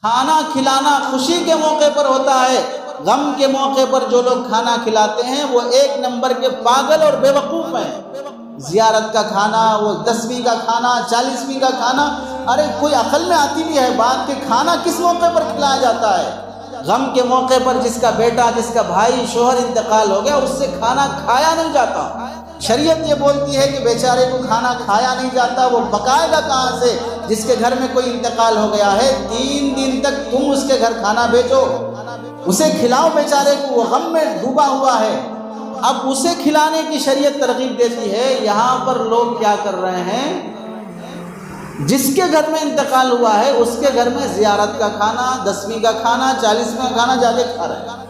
کھانا کھلانا خوشی کے موقع پر ہوتا ہے، غم کے موقع پر جو لوگ کھانا کھلاتے ہیں وہ ایک نمبر کے پاگل اور بے وقوف ہیں۔ زیارت کا کھانا، وہ 10ویں کا کھانا، 40ویں کا کھانا، ارے کوئی عقل میں آتی بھی ہے بات کہ کھانا کس موقع پر کھلایا جاتا ہے؟ غم کے موقع پر جس کا بیٹا، جس کا بھائی، شوہر انتقال ہو گیا، اس سے کھانا کھایا نہیں جاتا۔ شریعت یہ بولتی ہے کہ بیچارے کو کھانا کھایا نہیں جاتا، وہ پکائے گا کہاں سے؟ جس کے گھر میں کوئی انتقال ہو گیا ہے 3 دن تک تم اس کے گھر کھانا بھیجو، اسے کھلاؤ، بیچارے کو وہ غم میں ڈوبا ہوا ہے۔ اب اسے کھلانے کی شریعت ترغیب دیتی ہے۔ یہاں پر لوگ کیا کر رہے ہیں؟ جس کے گھر میں انتقال ہوا ہے اس کے گھر میں زیارت کا کھانا، 10ویں کا کھانا، 40ویں کا کھانا جا کے کھا رہے ہیں۔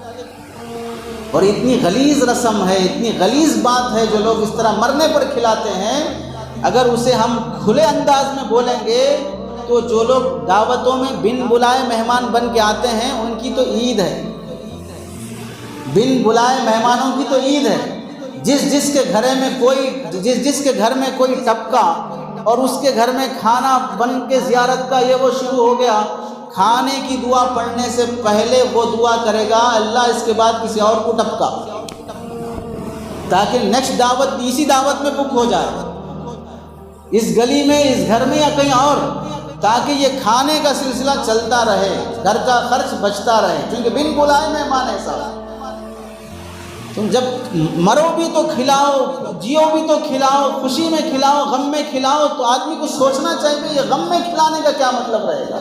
اور اتنی غلیظ رسم ہے، اتنی غلیظ بات ہے جو لوگ اس طرح مرنے پر کھلاتے ہیں۔ اگر اسے ہم کھلے انداز میں بولیں گے تو جو لوگ دعوتوں میں بن بلائے مہمان بن کے آتے ہیں ان کی تو عید ہے، بن بلائے مہمانوں کی تو عید ہے۔ جس کے گھر میں کوئی جس کے گھر میں کوئی ٹپکا اور اس کے گھر میں کھانا بن کے زیارت کا یہ وہ شروع ہو گیا، کھانے کی دعا پڑھنے سے پہلے وہ دعا کرے گا اللہ اس کے بعد کسی اور کو ٹپکا، تاکہ نیکسٹ دعوت بھی اسی دعوت میں بک ہو جائے، اس گلی میں، اس گھر میں یا کہیں اور، تاکہ یہ کھانے کا سلسلہ چلتا رہے، گھر کا خرچ بچتا رہے، کیونکہ بن بلائے مہمان ہے صاحب۔ تم جب مرو بھی تو کھلاؤ، جیو بھی تو کھلاؤ، خوشی میں کھلاؤ، غم میں کھلاؤ، تو آدمی کو سوچنا چاہیے یہ غم میں کھلانے کا کیا مطلب رہے گا۔